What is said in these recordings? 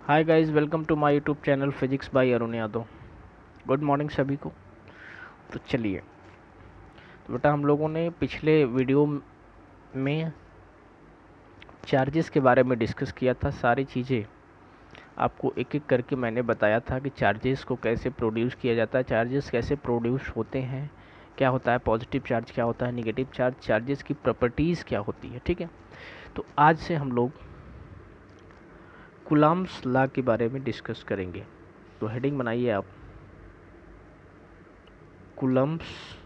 Hi guys, welcome to my YouTube channel physics by Arun Yadav. Good morning सभी को। तो चलिए, तो बेटा हम लोगों ने पिछले वीडियो में चार्जेस के बारे में डिस्कस किया था। सारी चीज़ें आपको एक एक करके मैंने बताया था कि चार्जेस को कैसे प्रोड्यूस किया जाता है, चार्जेस कैसे प्रोड्यूस होते हैं, क्या होता है पॉजिटिव चार्ज, क्या होता है निगेटिव चार्ज, चार्जेस की प्रॉपर्टीज़ क्या होती है। ठीक है, तो आज से हम लोग कूलम्ब्स लॉ के बारे में डिस्कस करेंगे। तो हेडिंग बनाइए आप, कूलम्ब्स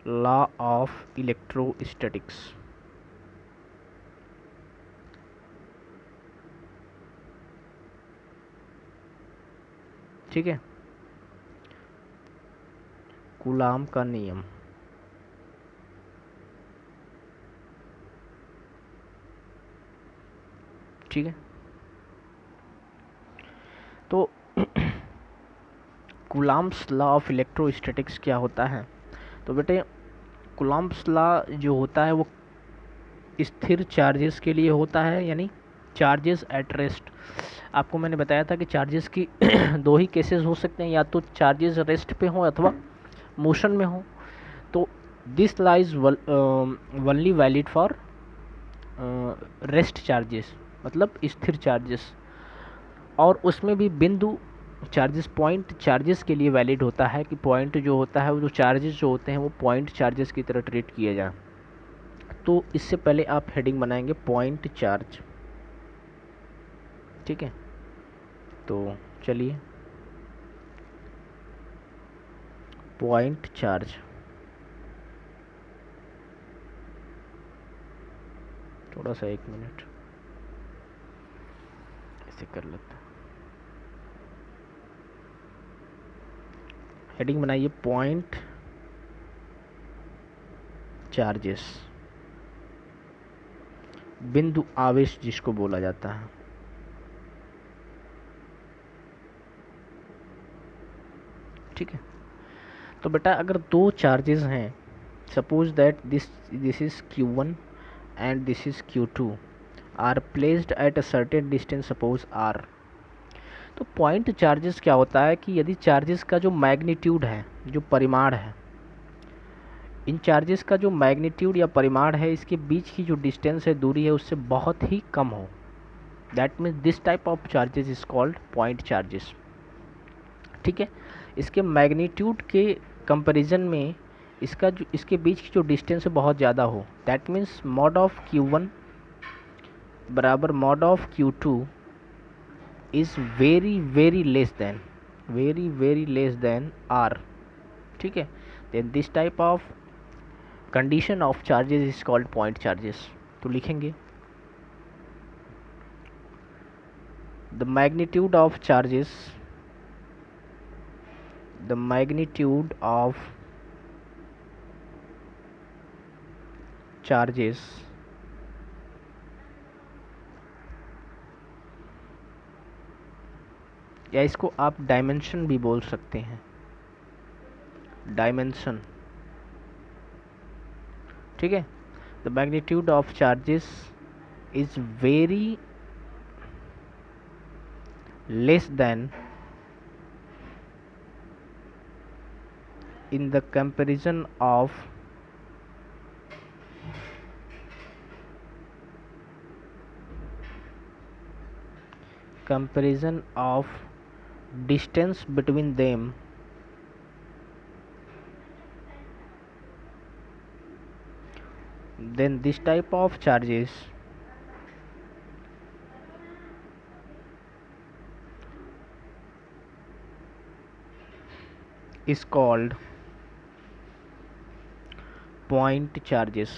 लॉ ऑफ इलेक्ट्रोस्टैटिक्स। ठीक है, कूलाम का नियम। ठीक है, तो कूलाम्स लॉ ऑफ इलेक्ट्रोस्टैटिक्स क्या होता है। तो बेटे, कूलाम्स लॉ जो होता है वो स्थिर चार्जेस के लिए होता है, यानी चार्जेस एट रेस्ट। आपको मैंने बताया था कि चार्जेस की दो ही केसेस हो सकते हैं, या तो चार्जेस रेस्ट पे हो अथवा मोशन में हो। तो this law is only valid for rest charges, मतलब स्थिर चार्जेस, और उसमें भी बिंदु चार्जेस, पॉइंट चार्जेस के लिए वैलिड होता है कि पॉइंट जो होता है वो जो चार्जेस जो होते हैं वो पॉइंट चार्जेस की तरह ट्रीट किए जाए। तो इससे पहले आप हेडिंग बनाएंगे पॉइंट चार्ज। ठीक है, तो चलिए, पॉइंट चार्ज। थोड़ा सा 1 मिनट ऐसे कर लेते हैं। हेडिंग बनाइए पॉइंट चार्जेस, बिंदु आवेश जिसको बोला जाता है। ठीक है, तो बेटा अगर दो चार्जेस हैं, suppose that this is Q1 and this is Q2 are placed at a certain distance, suppose R। तो पॉइंट चार्जेस क्या होता है कि यदि चार्जेस का जो मैग्नीट्यूड है, जो परिमाण है, इन चार्जेस का जो मैग्नीट्यूड या परिमाण है, इसके बीच की जो डिस्टेंस है, दूरी है, उससे बहुत ही कम हो, that means this type of charges is called point charges. ठीक है, इसके मैग्नीट्यूड के कंपैरिजन में इसका जो इसके बीच की जो डिस्टेंस है बहुत ज़्यादा हो, that means mod of Q1 बराबर mod of Q2 is very very less than R। ठीक है, then this type of condition of charges is called point charges. तो लिखेंगे the magnitude of charges, the magnitude of charges या इसको आप dimension भी बोल सकते हैं, डायमेंशन। ठीक है, the magnitude of charges is very less then in the comparison of distance between them, then this type of charges is called point charges।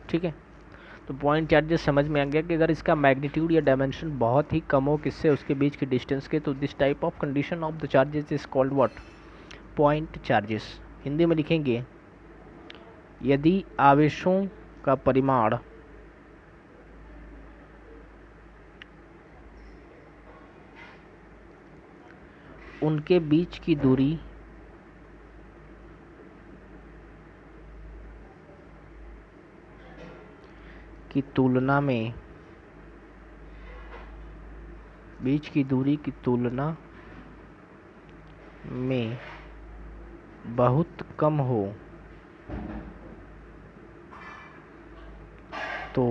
ठीक है, तो पॉइंट चार्जेस समझ में आ गया कि अगर इसका मैग्नीट्यूड या डायमेंशन बहुत ही कम हो किससे, उसके बीच की डिस्टेंस के, तो this type of condition of the charges is called what, point charges. Hindi में लिखेंगे यदि आवेशों का परिमाण उनके बीच की दूरी की तुलना में बीच की दूरी की तुलना में बहुत कम हो तो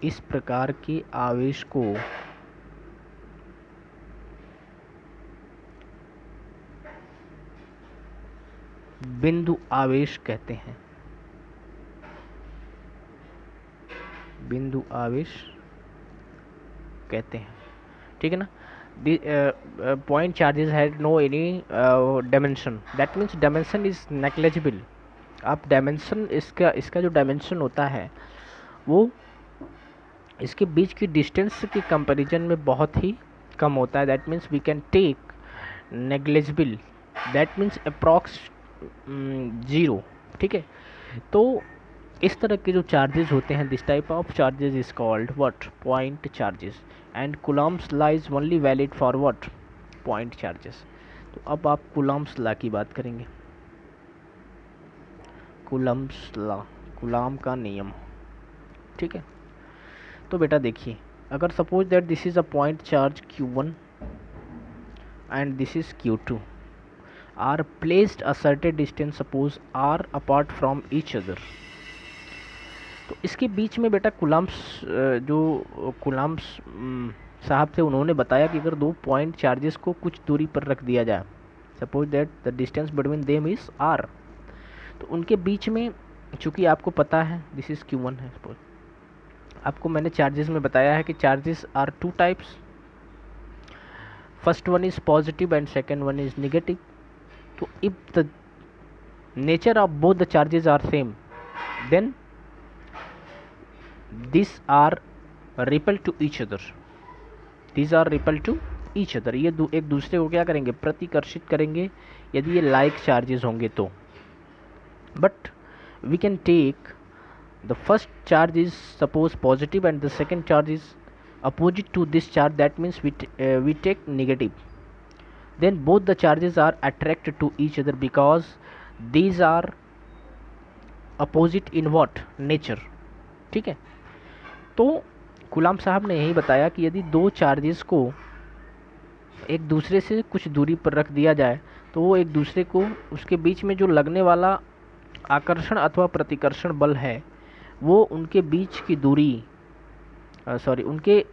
इस प्रकार के आवेश को बिंदु आवेश कहते हैं। बिंदु आवेश कहते हैं, ठीक है ना। Point charges had no any dimension, that means dimension is negligible. आप डायमेंशन, इसका जो डायमेंशन होता है वो इसके बीच की डिस्टेंस के कंपैरिजन में बहुत ही कम होता है। That means we can take negligible, that means approx 0, ठीक है। तो इस तरह के जो चार्जेस होते हैं, this type of charges is called what, point charges. And Coulomb's law is only valid for what, point charges. तो अब आप कूलम्ब्स लॉ की बात करेंगे। कूलम्ब्स लॉ, कूलम्ब का नियम, ठीक है। तो बेटा देखिए, अगर suppose that this is a point charge Q1 and this is Q2 are placed a certain distance suppose R apart from each other. तो इसके बीच में बेटा कूलम्ब्स, जो कूलम्ब्स साहब थे, उन्होंने बताया कि अगर दो पॉइंट चार्जेस को कुछ दूरी पर रख दिया जाए, suppose that the distance between them is R, तो उनके बीच में, चूंकि आपको पता है दिस इज Q1 है, सपोज आपको मैंने चार्जेस में बताया है कि charges are two types, first one is positive and second one is negative. तो if the nature of both the charges are same, then these are repel to each other, these are repel to each other। ये एक दूसरे को क्या करेंगे, प्रतिकर्षित करेंगे, यदि ये लाइक चार्जेस होंगे तो। But we can take the first charge is suppose positive and the second charge is opposite to this charge, that means we take negative, then both the charges are attracted to each other because these are opposite in what, nature, ठीक है। तो coulomb साहब ने यही बताया कि यदि दो चार्जेस को एक दूसरे से कुछ दूरी पर रख दिया जाए तो वो एक दूसरे को, उसके बीच में जो लगने वाला आकर्षण अथवा प्रतिकर्षण बल है वो उनके बीच की दूरी, उनके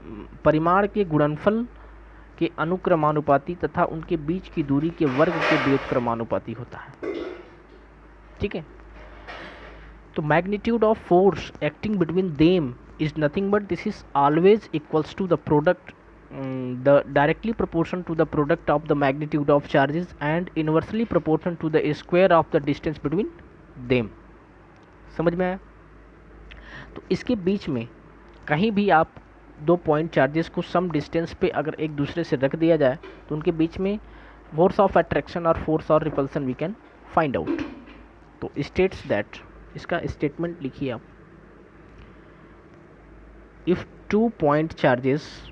परिमाण के गुणनफल के अनुक्रमानुपाती तथा उनके बीच की दूरी के वर्ग के व्युत्क्रमानुपाती होता है, ठीक है। तो magnitude of force acting between them is nothing but this is always equals to the product, the directly proportion to the product of the magnitude of charges and inversely proportion to the square of the distance between them। समझ में आया। तो इसके बीच में कहीं भी आप दो पॉइंट चार्जेस को सम डिस्टेंस पे अगर एक दूसरे से रख दिया जाए तो उनके बीच में फोर्स ऑफ अट्रैक्शन और force of repulsion we can find out. तो स्टेट्स दैट, इसका स्टेटमेंट लिखिए आप। if two point charges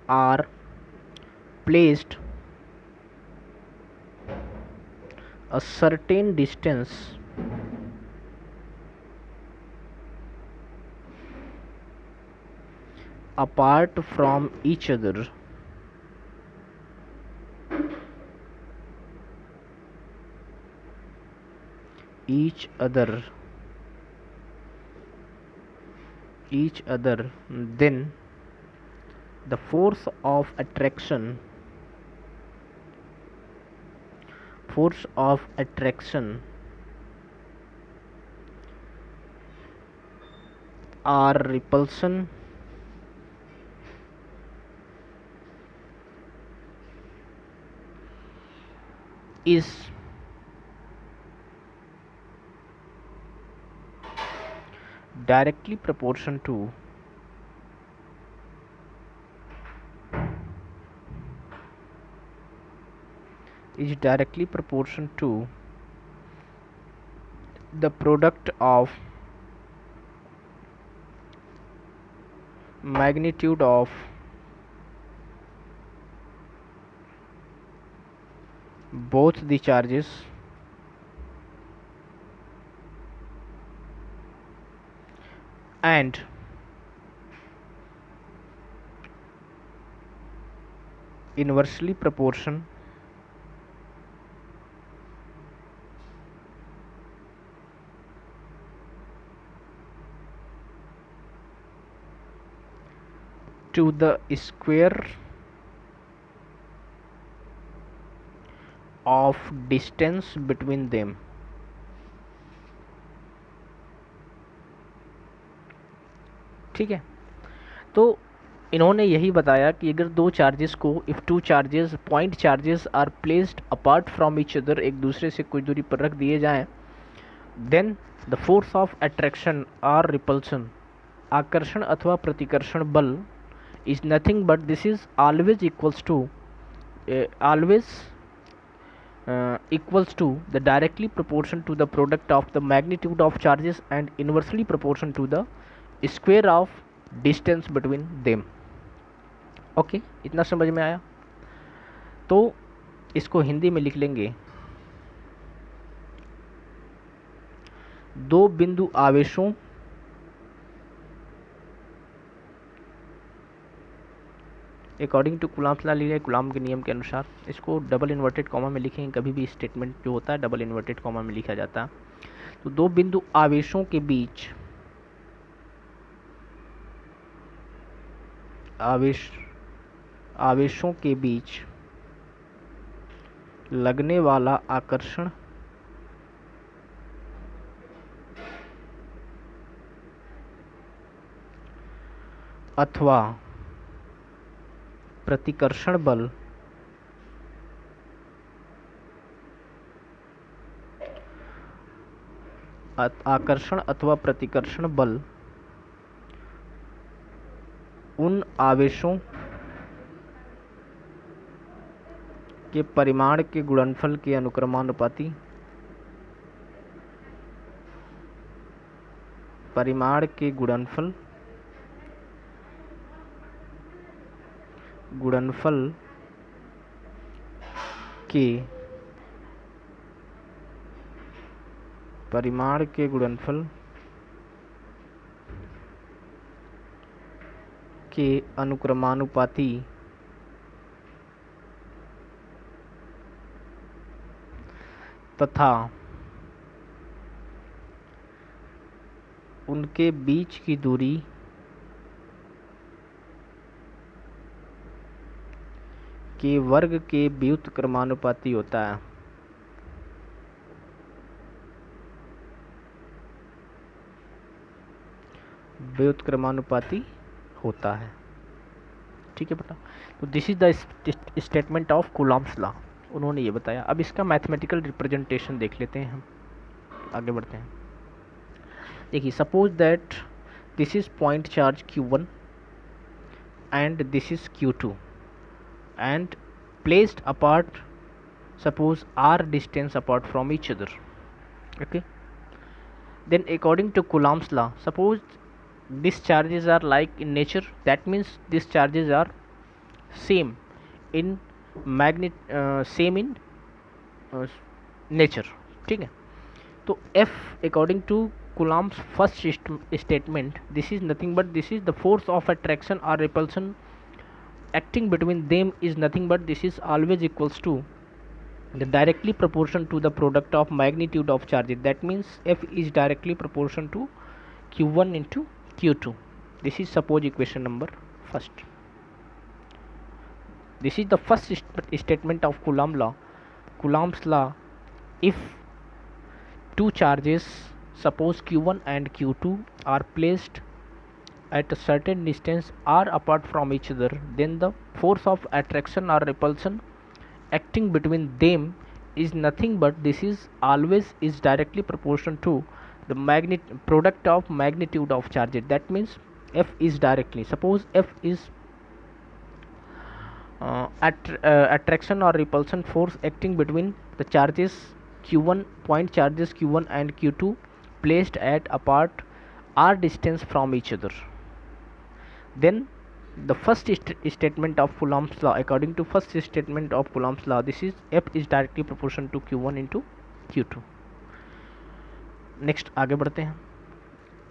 are placed a certain distance apart from each other, then the force of attraction or repulsion is directly proportion to the product of magnitude of both the charges and inversely proportion to the square of distance between them. ठीक है, तो इन्होंने यही बताया कि अगर दो charges को, if two charges point charges are placed apart from each other, एक दूसरे से कुछ दूरी पर रख दिए जाएं, then the force of attraction or repulsion, आकर्षण अथवा प्रतिकर्षण बल, is nothing but this is always equals to the directly proportion to the product of the magnitude of charges and inversely proportion to the square of distance between them. Okay, इतना समझ में आया? तो इसको हिंदी में लिख लेंगे, दो बिंदु आवेशों अकॉर्डिंग टू कुलाम्स लॉ, लिखे कुलाम के नियम के अनुसार। इसको डबल इन्वर्टेड कॉमा में लिखेंगे, कभी भी स्टेटमेंट जो होता है डबल इन्वर्टेड कॉमा में लिखा जाता है। तो दो बिंदु आवेशों के बीच आवेशों के बीच लगने वाला आकर्षण अथवा प्रतिकर्षण बल आकर्षण अथवा प्रतिकर्षण बल उन आवेशों के परिमाण के गुणनफल के अनुक्रमानुपाती, परिमाण के गुणनफल के परिमाण के गुणनफल के अनुक्रमानुपाती तथा उनके बीच की दूरी के वर्ग के व्युत्क्रमानुपाती होता है। व्युत्क्रमानुपाती होता है, ठीक है बेटा। तो this is the statement of Coulomb's law, उन्होंने ये बताया। अब इसका मैथमेटिकल रिप्रेजेंटेशन देख लेते हैं, हम आगे बढ़ते हैं। देखिए, suppose that this is point charge Q1 and this is Q2 and placed apart, suppose r distance apart from each other. Okay, then according to Coulomb's law, suppose these charges are like in nature, that means these charges are same in same in nature, ठीक है। तो F according to Coulomb's first statement, this is nothing but this is the force of attraction or repulsion acting between them is nothing but this is always equals to the directly proportion to the product of magnitude of charges, that means F is directly proportion to Q1 into Q2. This is suppose equation number first. This is the first statement of Coulomb's law. If two charges, suppose Q1 and Q2, are placed at a certain distance r apart from each other, then the force of attraction or repulsion acting between them is nothing but this is always is directly proportional to the product of magnitude of charges, that means F is directly, suppose F is attraction or repulsion force acting between the charges Q1, point charges Q1 and Q2 placed at apart r distance from each other, then the first statement of Coulomb's law, according to first statement of Coulomb's law, this is F is directly proportional to Q1 into Q2. Next आगे बढ़ते हैं.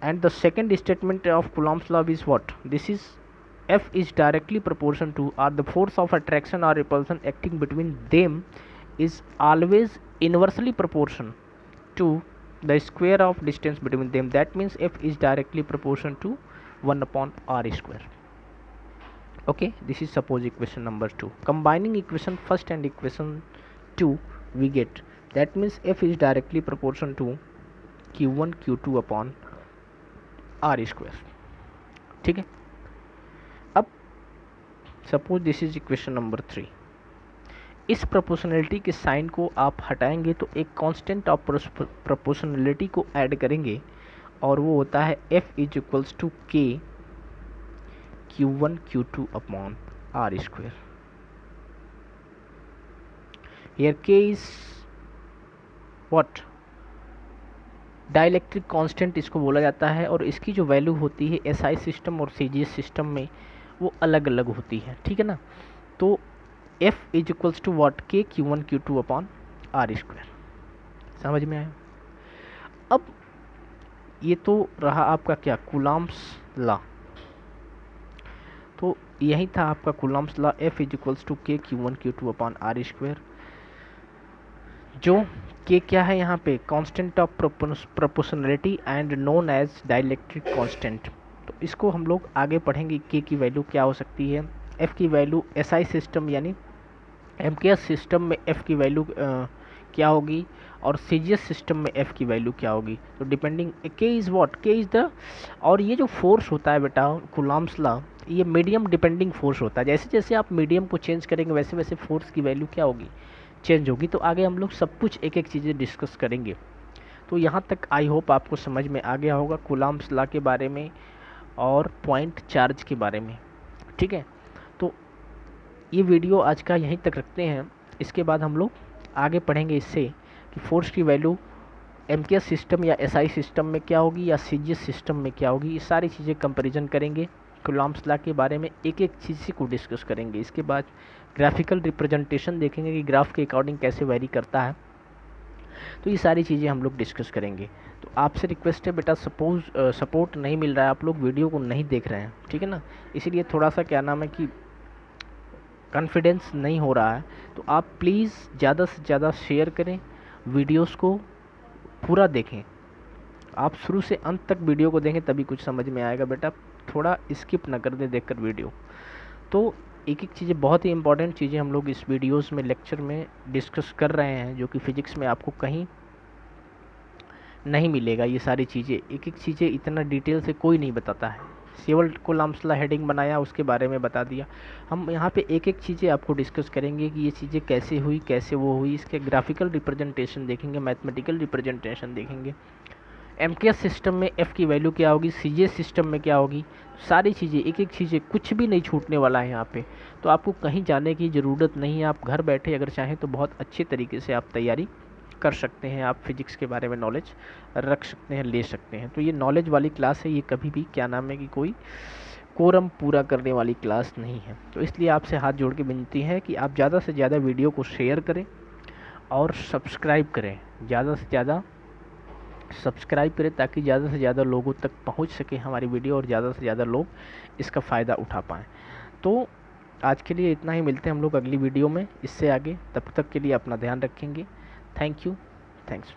And the second statement of Coulomb's law is what? This is F is directly proportional to, or the force of attraction or repulsion acting between them is always inversely proportional to the square of distance between them. That means F is directly proportional to 1 upon R square. Okay, this is suppose equation number 2. Combining equation first and equation 2 we get, that means F is directly proportional to Q1 Q2 upon R square. ठीक है. अब suppose this is equation number 3. इस proportionality के sign को आप हटाएंगे तो एक कांस्टेंट ऑफ प्रोपोर्शनलिटी को ऐड करेंगे और वो होता है F is equals to K Q1 Q2 upon R square. Here K is what? Dielectric constant इसको बोला जाता है और इसकी जो वैल्यू होती है SI सिस्टम और CGS सिस्टम में वो अलग अलग होती है. ठीक है ना. तो F is equals to what? K Q1 Q2 upon R square. समझ में आया. अब ये तो रहा आपका क्या? Coulomb's law. तो यही था आपका Coulomb's law. F is equals to K Q1 Q2 upon R square. जो K क्या है यहाँ पे? Constant of proportionality and known as dielectric constant. तो इसको हम लोग आगे पढ़ेंगे. K की वैल्यू क्या हो सकती है, F की वैल्यू SI सिस्टम यानी MKS सिस्टम में F की वैल्यू क्या होगी और CGS सिस्टम में F की वैल्यू क्या होगी. तो depending K is what? K is the, और ये जो फोर्स होता है बेटा कूलॉम्स लॉ, ये मीडियम डिपेंडिंग फोर्स होता है. जैसे जैसे आप मीडियम को चेंज करेंगे वैसे वैसे फोर्स की वैल्यू क्या होगी? चेंज होगी. तो आगे हम लोग सब कुछ एक एक चीज़ें डिस्कस करेंगे. तो यहाँ तक आई होप आपको समझ में आ गया होगा कूलॉम्स लॉ के बारे में और पॉइंट चार्ज के बारे में. ठीक है. तो ये वीडियो आज का यहीं तक रखते हैं. इसके बाद हम लोग आगे पढ़ेंगे इससे कि फोर्स की वैल्यू MKS सिस्टम या SI सिस्टम में क्या होगी या CGS सिस्टम में क्या होगी. ये सारी चीज़ें कंपैरिजन करेंगे. कूलॉम्स लॉ के बारे में एक एक चीज़ को डिस्कस करेंगे. इसके बाद ग्राफिकल रिप्रेजेंटेशन देखेंगे कि ग्राफ के अकॉर्डिंग कैसे वेरी करता है. तो ये सारी चीज़ें हम लोग डिस्कस करेंगे. तो आपसे रिक्वेस्ट है बेटा, सपोज सपोर्ट नहीं मिल रहा है, आप लोग वीडियो को नहीं देख रहे हैं. ठीक है ना. इसीलिए थोड़ा सा क्या नाम है कि कॉन्फिडेंस नहीं हो रहा है. तो आप प्लीज़ ज़्यादा से ज़्यादा शेयर करें, वीडियोस को पूरा देखें. आप शुरू से अंत तक वीडियो को देखें तभी कुछ समझ में आएगा बेटा. थोड़ा स्किप ना कर दें देखकर वीडियो. तो एक एक चीज़ें, बहुत ही इंपॉर्टेंट चीज़ें हम लोग इस वीडियोस में लेक्चर में डिस्कस कर रहे हैं जो कि फ़िज़िक्स में आपको कहीं नहीं मिलेगा. ये सारी चीज़ें, एक एक चीज़ें इतना डिटेल से कोई नहीं बताता है. केवल कूलॉम्स लॉ हेडिंग बनाया, उसके बारे में बता दिया. हम यहाँ पे एक एक चीज़ें आपको डिस्कस करेंगे कि ये चीज़ें कैसे हुई, कैसे वो हुई. इसके ग्राफिकल रिप्रेजेंटेशन देखेंगे, मैथमेटिकल रिप्रेजेंटेशन देखेंगे. MKS सिस्टम में F की वैल्यू क्या होगी, CGS सिस्टम में क्या होगी. सारी चीज़ें, एक एक चीज़ें, कुछ भी नहीं छूटने वाला है यहाँ पे. तो आपको कहीं जाने की ज़रूरत नहीं है. आप घर बैठे अगर चाहें तो बहुत अच्छे तरीके से आप तैयारी कर सकते हैं. आप फिज़िक्स के बारे में नॉलेज रख सकते हैं, ले सकते हैं. तो ये नॉलेज वाली क्लास है. ये कभी भी क्या नाम है कि कोई कोरम पूरा करने वाली क्लास नहीं है. तो इसलिए आपसे हाथ जोड़ के विनती है कि आप ज़्यादा से ज़्यादा वीडियो को शेयर करें और सब्सक्राइब करें. ज़्यादा से ज़्यादा सब्सक्राइब करें ताकि ज़्यादा से ज़्यादा लोगों तक पहुंच सके हमारी वीडियो और ज़्यादा से ज़्यादा लोग इसका फ़ायदा उठा पाएँ. तो आज के लिए इतना ही. मिलते हैं हम लोग अगली वीडियो में इससे आगे. तब तक के लिए अपना ध्यान रखेंगे. Thank you. थैंक्स.